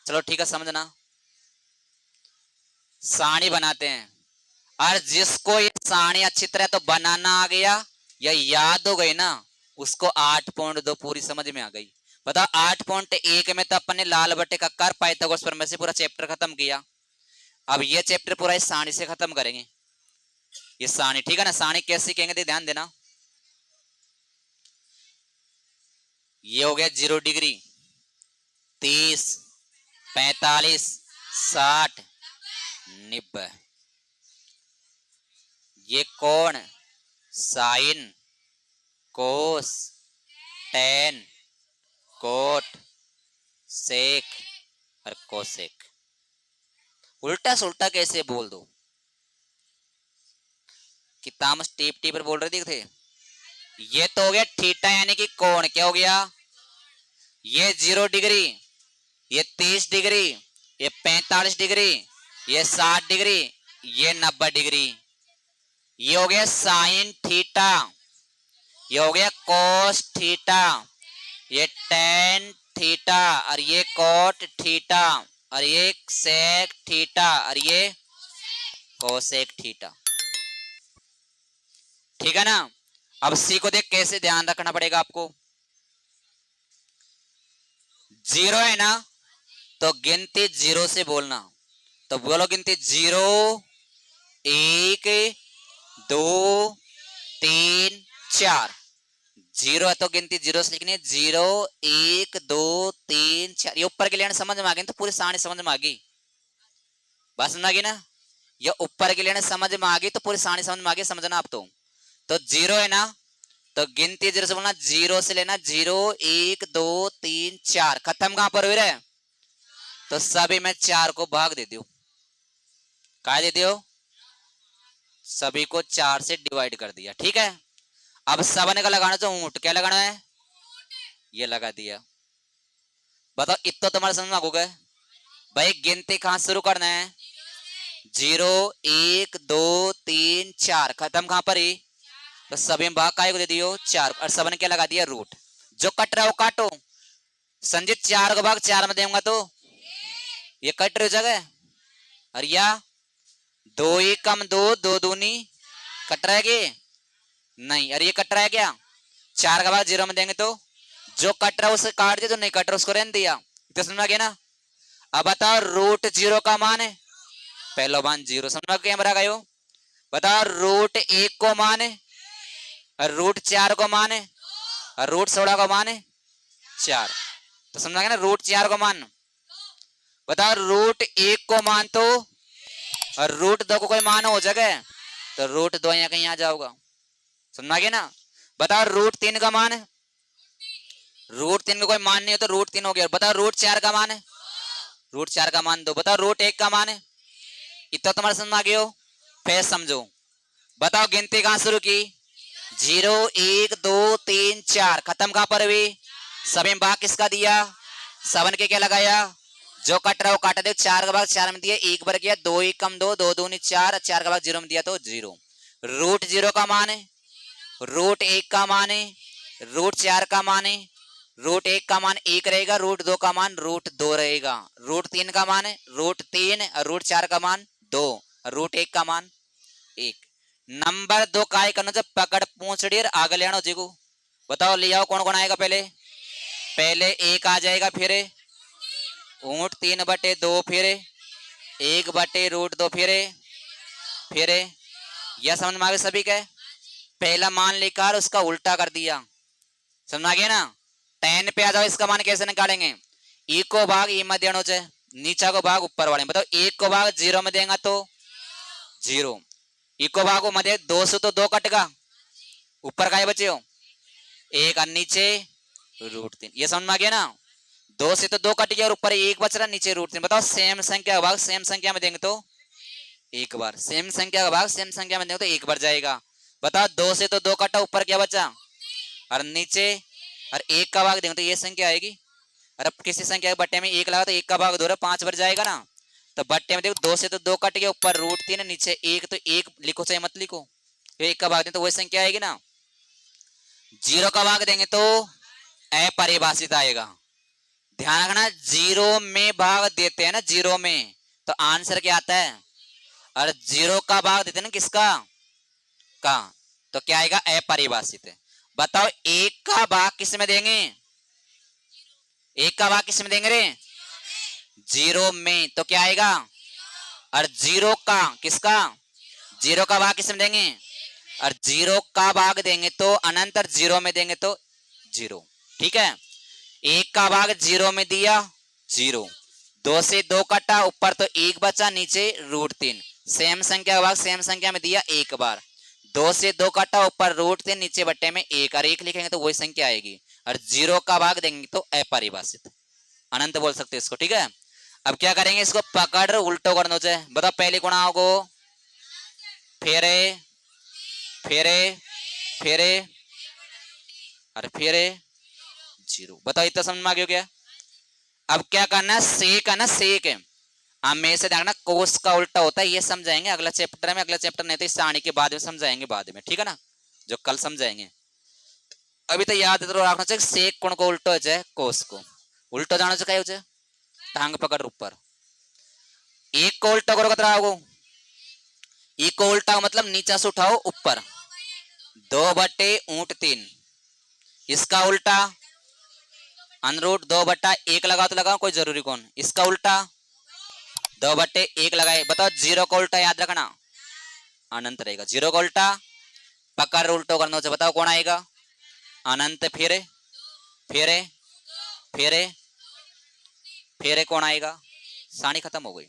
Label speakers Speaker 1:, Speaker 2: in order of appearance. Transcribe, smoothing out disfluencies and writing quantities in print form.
Speaker 1: चलो ठीक है, समझना। सारणी बनाते हैं, और जिसको ये सारणी अच्छी तरह तो बनाना आ गया या याद हो गई ना, उसको 8.2 पूरी समझ में आ गई। बताओ 8.1 में तो अपन ने लाल बटे कक्कर पाइथागोरस प्रमेय से पूरा चैप्टर खत्म किया। अब ये चैप्टर पूरा इस सारणी से खत्म करेंगे। ये सारणी, ठीक है ना, सारणी कैसे कहेंगे ध्यान देना। ये हो गया 0 डिग्री, 30, 45, 60, 90। ये कोण साइन, कोस, टेन, कोट, सेक और कोसेक। उल्टा सुल्टा कैसे बोल दो। किताब टीप टीप पर बोल रहे थे। ये तो हो गया थीटा यानी कि कोण। क्या हो गया? ये 0 डिग्री, ये 30 डिग्री, ये 45 डिग्री, ये 60 डिग्री, ये 90 डिग्री। ये हो गया साइन थीटा, ये हो गया कोस थीटा, ये टेन थीटा, और ये कोट थीटा, और ये सेक थीटा, और ये कोसेक थीटा। ठीक है ना। अब सी को देख कैसे ध्यान रखना पड़ेगा आपको। 0 है ना, तो गिनती 0 से बोलना। तो बोलो गिनती 0, 1, 2, 3, 4। 0 है तो गिनती 0 से लिखनी है। 0, 1, 2, 3, 4। ये ऊपर के लिए समझ में आ गई तो पूरी सारणी समझ में आ गई। बात समझ आ गई ना। ये ऊपर के लिए समझ में आ गई तो पूरी सारणी समझ में आ गई। समझना आप तो 0 है ना, तो गिनती 0 से बोलना। 0 से लेना 0, 1, 2, 3, 4। खत्म कहां पर हुई रे? तो सभी में 4 को भाग दे दियो। क्या दे दियो? सभी को 4 से डिवाइड कर दिया। ठीक है। अब सबने का लगाना तो ऊंट। क्या लगाना है? ये लगा दिया। बताओ इतना तुम्हारे समझ में आ गया भाई। गिनती कहां शुरू करना है? 0, 1, 2, 3, 4। खत्म कहां पर ही? तो सभी में भाग काय को दे दियो 4, और सबने क्या लगा दिया? रूट। जो कट रहा है वो काटो। संजित 4 का भाग 4 में देऊंगा तो ये कट रही जगह। और या 2 1 कम 2, 2 दूनी कट रहा है कि नहीं? अरे ये कट रहा है क्या? 4 का भाग 0 में देंगे तो जो कट रहा है उसे काट दिया, जो नहीं कट रहा उसको रहने दिया। तो समझ गया ना। अब बताओ रूट 0 का मान है पहला मान 0। समझ गया गयो। बताओ रूट 1 को मान है, और रूट 4 को मान है, और रूट 16 को मान है 4। तो समझा गया ना। रूट 4 को मान। बताओ रूट 1 को मान तो, और रूट 2 को कोई मान हो जगह तो रूट 2 यहाँ कहीं आ जाओगा। समझा गया ना। बताओ रूट 3 का मान है। रूट 3 का कोई मान नहीं हो तो रूट 3 हो गया। बताओ रूट 4 का मान है। रूट 4 का मान 2। बताओ रूट 1 का मान है। इतना तुम्हारे समझ में आ गया हो। फिर समझो। बताओ गिनती कहां शुरू की? 0, 1, 2, 3, 4। खत्म कहां पर हुई? सभी में भाग किसका दिया? 7 के क्या लगाया? जो कट रहा है वो काटा दे। 4 का भाग 4 में दिया, 1 बार किया। 2 1 कम 2, 2 दूनी 4, 4 का भाग 0 में दिया तो 0। रूट 0 का मान है, रूट 1 का मान है, रूट 4 का मान है। रूट 1 का मान 1 रहेगा, रूट 2 का मान रूट 2 रहेगा। रूट 3 का मान है रूट 3, और रूट 4 का मान 2, और रूट 1 का मान 1। नंबर 2 काय करना जब पकड़ पूछड़ी और आगे लेना जी को। बताओ ले आओ कौन कौन आएगा पहले? पहले 1 आ जाएगा, फिर ऊंट 3/2, फिर 1/√2, फिर यह समझ में आ गया सभी का। पहला मान लेकर उसका उल्टा कर दिया। समझ आ गया ना। 10 पे आ जाओ। इसका मान कैसे निकालेंगे? ई को भाग ई में देना चाहिए, नीचा को भाग ऊपर वाले। बताओ 1 को भाग 0 में देगा तो 0। ई को भाग वो मध्य 2 से तो 2 कटेगा, ऊपर का बचे हो 1, और नीचे रूट 3। ये समझ में आ गया ना। 2 से तो 2 कट गया और ऊपर 1 बच रहा, नीचे रूट 3। बताओ सेम संख्या का भाग सेम संख्या में देंगे तो 1 बार। सेम संख्या का भाग सेम संख्या में देंगे तो 1 बार जाएगा। बताओ 2 से तो 2 कटा, ऊपर क्या बचा और नीचे, और 1 का भाग देंगे तो ये संख्या आएगी। और अब किसी संख्या के बट्टे में 1 लगा तो 1 का भाग 2 5 बार जाएगा ना। तो बट्टे में देखो 2 से तो 2 कट गया, ऊपर रूट 3 नीचे 1, तो 1 लिखो चाहे मत लिखो, 1 का भाग दें तो वही संख्या आएगी ना। 0 का भाग देंगे तो अपरिभाषित आएगा। ध्यान रखना, जीरो में भाग देते हैं ना, जीरो में, तो आंसर क्या आता है? और जीरो का भाग देते हैं ना किसका? का, तो क्या आएगा? अपरिभाषित है। बताओ एक का भाग किस में देंगे? एक का भाग किस में देंगे रे? जीरो में, तो क्या आएगा? और जीरो का किसका? जीरो का भाग किस में देंगे? और जीरो का भाग देंगे तो अनंत, और जीरो में देंगे तो जीरो। ठीक है, एक का भाग जीरो में दिया, जीरो। दो से दो कटा, ऊपर तो एक बचा, नीचे √3। सेम संख्या का भाग सेम संख्या में दिया एक बार, दो से दो कटा, ऊपर √3, नीचे बट्टे में एक, और एक लिखेंगे तो वही संख्या आएगी। और जीरो का भाग देंगे तो अपरिभाषित, अनंत बोल सकते हैं इसको। ठीक है, अब क्या करेंगे? इसको पकड़ उल्टो करना चाहिए। बताओ पहले गुणा होगो, फेरे फेरे फेरे और फेरे जीरो। बताओ इतना समझ में आ गया क्या? अब क्या करना है? सेक है ना, सेक है। अब में से देखना कोस का उल्टा होता है, ये समझाएंगे अगला चैप्टर में। अगला चैप्टर नहीं तो इस सारणी के बाद में समझाएंगे, बाद में, ठीक है ना, जो कल समझाएंगे। अभी तो याद रखना चाहिए, सेक कोण को उल्टो हो जाए, कोस को उल्टो जाना चाहिए, टांग पकड़ ऊपर। एक को उल्टा करो कतरा होगो, एक को उल्टा मतलब नीचा से उठाओ ऊपर, 2/3। इसका उल्टा √2/1 लगाओ तो लगाओ, कोई जरूरी कौन। इसका उल्टा 2/1 लगाए। बताओ जीरो का उल्टा याद रखना अनंत रहेगा। जीरो का उल्टा पकड़ उल्टो करना से, बताओ कौन आएगा? अनंत। फेरे फेरे फेरे फेरे कौन आएगा? सारणी खत्म हो गई।